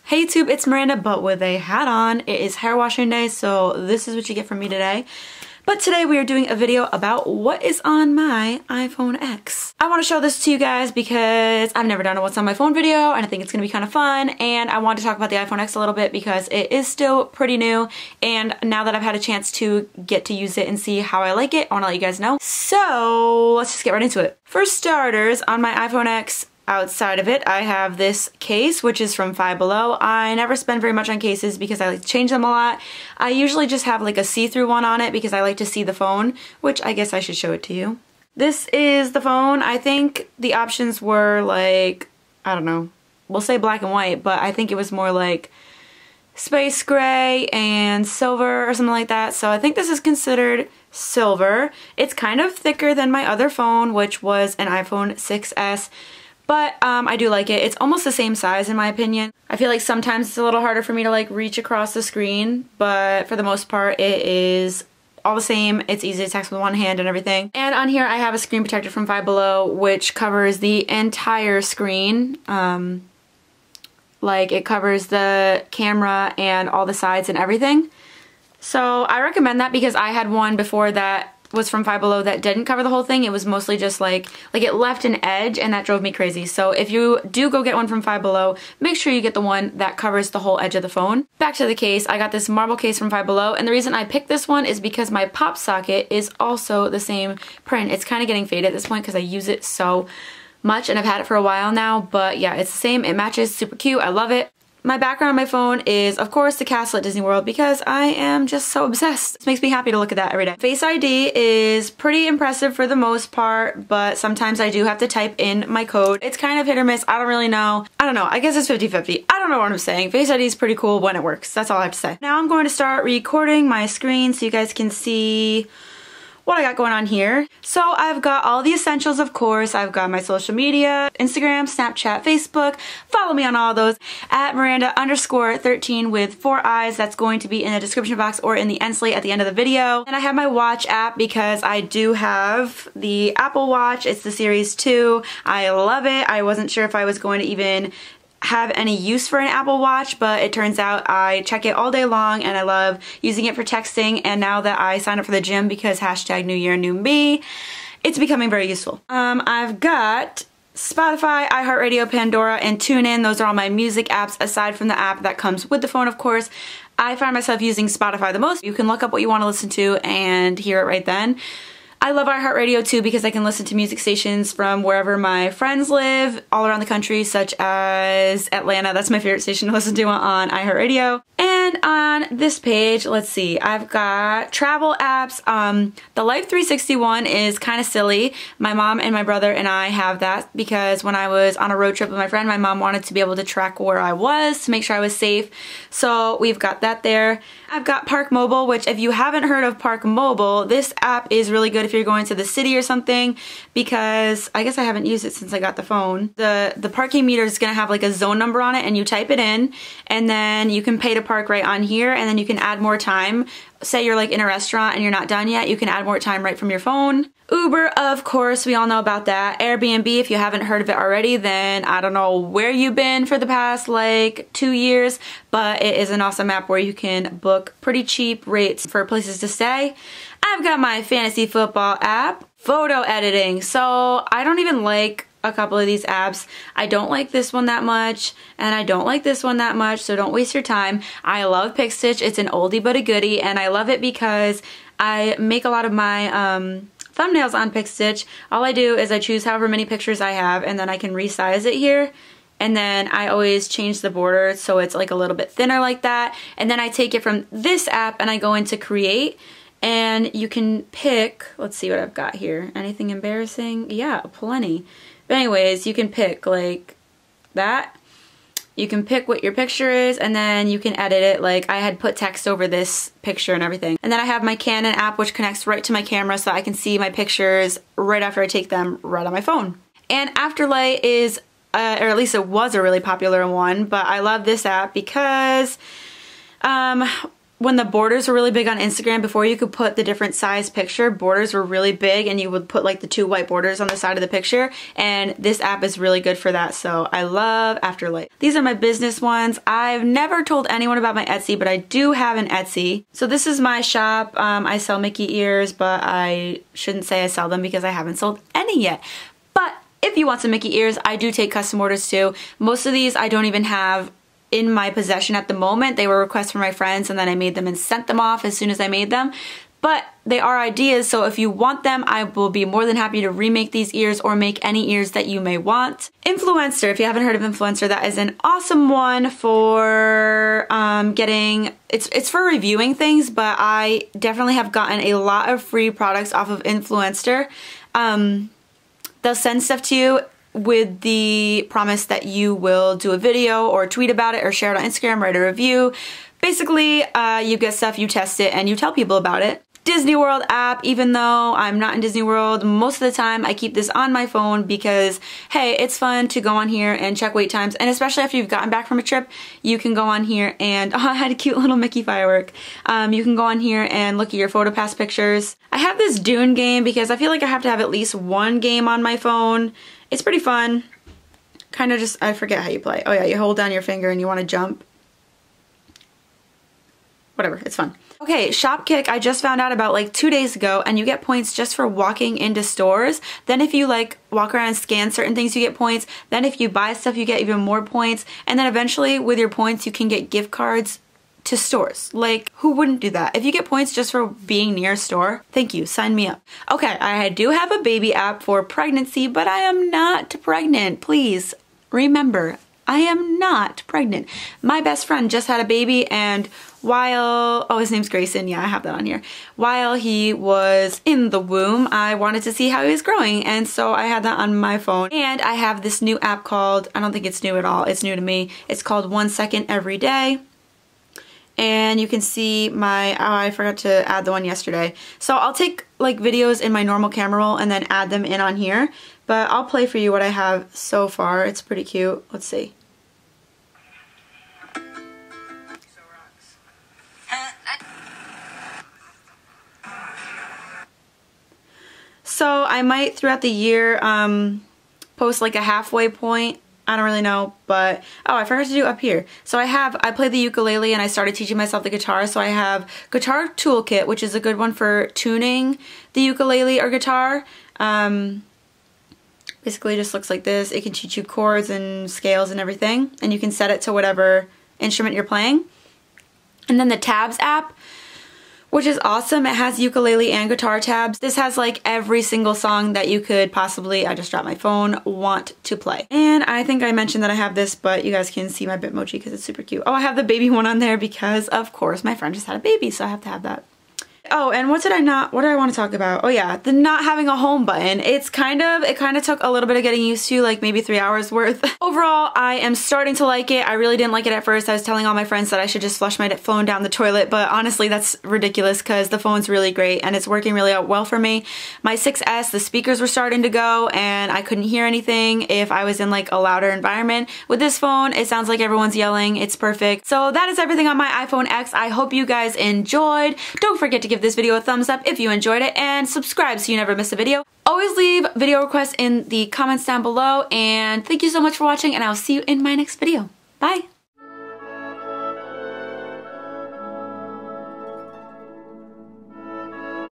Hey YouTube, it's Miranda, but with a hat on. It is hair washing day, so this is what you get from me today. But today we are doing a video about what is on my iPhone X. I want to show this to you guys because I've never done a what's on my phone video and I think it's going to be kind of fun, and I want to talk about the iPhone X a little bit because it is still pretty new, and now that I've had a chance to get to use it and see how I like it, I want to let you guys know. So let's just get right into it. For starters, on my iPhone X, outside of it, I have this case, which is from Five Below. I never spend very much on cases because I like to change them a lot. I usually just have like a see-through one on it because I like to see the phone, which I guess I should show it to you. This is the phone. I think the options were like, I don't know, we'll say black and white, but I think it was more like space gray and silver or something like that. So I think this is considered silver. It's kind of thicker than my other phone, which was an iPhone 6S. But I do like it. It's almost the same size in my opinion. I feel like sometimes it's a little harder for me to like reach across the screen, but for the most part it is all the same. It's easy to text with one hand and everything. And on here I have a screen protector from Five Below, which covers the entire screen. Like it covers the camera and all the sides and everything. So I recommend that because I had one before that was from Five Below that didn't cover the whole thing. It was mostly just like it left an edge, and that drove me crazy. So if you do go get one from Five Below, make sure you get the one that covers the whole edge of the phone. Back to the case, I got this marble case from Five Below, and the reason I picked this one is because my pop socket is also the same print. It's kind of getting faded at this point because I use it so much and I've had it for a while now, but yeah, it's the same. It matches, super cute, I love it. My background on my phone is, of course, the castle at Disney World because I am just so obsessed. It makes me happy to look at that every day. Face ID is pretty impressive for the most part, but sometimes I do have to type in my code. It's kind of hit or miss. I don't really know. I don't know. I guess it's 50-50. I don't know what I'm saying. Face ID is pretty cool when it works. That's all I have to say. Now I'm going to start recording my screen so you guys can see what I got going on here. So I've got all the essentials, of course. I've got my social media, Instagram, Snapchat, Facebook. Follow me on all those at Miranda_13 with 4 eyes. That's going to be in the description box or in the end slate at the end of the video. And I have my watch app because I do have the Apple Watch. It's the Series 2. I love it. I wasn't sure if I was going to even have any use for an Apple Watch, but it turns out I check it all day long and I love using it for texting, and now that I signed up for the gym because hashtag new year, new me, it's becoming very useful. I've got Spotify, iHeartRadio, Pandora, and TuneIn. Those are all my music apps aside from the app that comes with the phone, of course. I find myself using Spotify the most. You can look up what you want to listen to and hear it right then. I love iHeartRadio too because I can listen to music stations from wherever my friends live all around the country, such as Atlanta. That's my favorite station to listen to on iHeartRadio. And on this page, let's see, I've got travel apps. The Life 360 one is kind of silly. My mom and my brother and I have that because when I was on a road trip with my friend, my mom wanted to be able to track where I was to make sure I was safe. So we've got that there. I've got Park Mobile, which if you haven't heard of Park Mobile, this app is really good if you're going to the city or something, because I guess I haven't used it since I got the phone. The parking meter is going to have like a zone number on it, and you type it in and then you can pay to park right on here, and then you can add more time. Say you're like in a restaurant and you're not done yet, you can add more time right from your phone. Uber, of course, we all know about that. Airbnb, if you haven't heard of it already, then I don't know where you've been for the past like 2 years, but it is an awesome app where you can book pretty cheap rates for places to stay. I've got my fantasy football app, photo editing. So I don't even like a couple of these apps. I don't like this one that much, and I don't like this one that much, so don't waste your time. I love PicStitch. It's an oldie but a goodie, and I love it because I make a lot of my thumbnails on PicStitch. All I do is I choose however many pictures I have, and then I can resize it here. And then I always change the border so it's like a little bit thinner like that. And then I take it from this app and I go into Create, and you can pick, let's see what I've got here. Anything embarrassing? Yeah, plenty. But anyways, you can pick like that. You can pick what your picture is, and then you can edit it. Like I had put text over this picture and everything. And then I have my Canon app, which connects right to my camera so I can see my pictures right after I take them right on my phone. And Afterlight is, or at least it was a really popular one, but I love this app because when the borders were really big on Instagram, before you could put the different size picture, borders were really big and you would put like the 2 white borders on the side of the picture, and this app is really good for that, so I love Afterlight. These are my business ones. I've never told anyone about my Etsy, but I do have an Etsy. So this is my shop. I sell Mickey ears, but I shouldn't say I sell them because I haven't sold any yet. But if you want some Mickey ears, I do take custom orders too. Most of these I don't even have in my possession at the moment. They were requests from my friends and then I made them and sent them off as soon as I made them. But they are ideas, so if you want them, I will be more than happy to remake these ears or make any ears that you may want. Influencer, if you haven't heard of Influencer, that is an awesome one for it's for reviewing things, but I definitely have gotten a lot of free products off of Influencer. They'll send stuff to you with the promise that you will do a video or tweet about it or share it on Instagram, write a review. Basically, you get stuff, you test it, and you tell people about it. Disney World app, even though I'm not in Disney World, most of the time I keep this on my phone because, hey, it's fun to go on here and check wait times, and especially after you've gotten back from a trip, you can go on here and, oh, I had a cute little Mickey firework. You can go on here and look at your PhotoPass pictures. I have this Dune game because I feel like I have to have at least one game on my phone. It's pretty fun. Kind of just, I forget how you play. Oh yeah, you hold down your finger and you want to jump. Whatever, it's fun. Okay, Shopkick, I just found out about like 2 days ago, and you get points just for walking into stores. Then if you like walk around and scan certain things, you get points. Then if you buy stuff, you get even more points. And then eventually with your points, you can get gift cards to stores. Like, who wouldn't do that? If you get points just for being near a store, thank you, sign me up. Okay, I do have a baby app for pregnancy, but I am not pregnant. Please remember, I am not pregnant. My best friend just had a baby, and while, oh, his name's Grayson, yeah, I have that on here. While he was in the womb, I wanted to see how he was growing, and so I had that on my phone. And I have this new app called, I don't think it's new at all, it's new to me. It's called 1 Second Every Day. And you can see my, oh, I forgot to add the one yesterday. So I'll take like videos in my normal camera roll and then add them in on here. But I'll play for you what I have so far. It's pretty cute. Let's see. So I might throughout the year post like a halfway point. I don't really know, but oh, I forgot to do up here. So I play the ukulele and I started teaching myself the guitar. So I have Guitar Toolkit, which is a good one for tuning the ukulele or guitar. Basically just looks like this. It can teach you chords and scales and everything, and you can set it to whatever instrument you're playing. And then the Tabs app, which is awesome. It has ukulele and guitar tabs. This has like every single song that you could possibly, I just dropped my phone, want to play. And I think I mentioned that I have this, but you guys can see my Bitmoji because it's super cute. Oh, I have the baby one on there because of course my friend just had a baby, so I have to have that. Oh, and what did I want to talk about? Oh yeah, the not having a home button. It kind of took a little bit of getting used to, like maybe 3 hours worth. Overall, I am starting to like it. I really didn't like it at first. I was telling all my friends that I should just flush my phone down the toilet, but honestly, that's ridiculous because the phone's really great and it's working really well for me. My 6S, the speakers were starting to go and I couldn't hear anything if I was in like a louder environment. With this phone, it sounds like everyone's yelling. It's perfect. So that is everything on my iPhone X. I hope you guys enjoyed. Don't forget to give this video a thumbs up if you enjoyed it, and subscribe so you never miss a video. Always leave video requests in the comments down below, and thank you so much for watching, and I'll see you in my next video. Bye!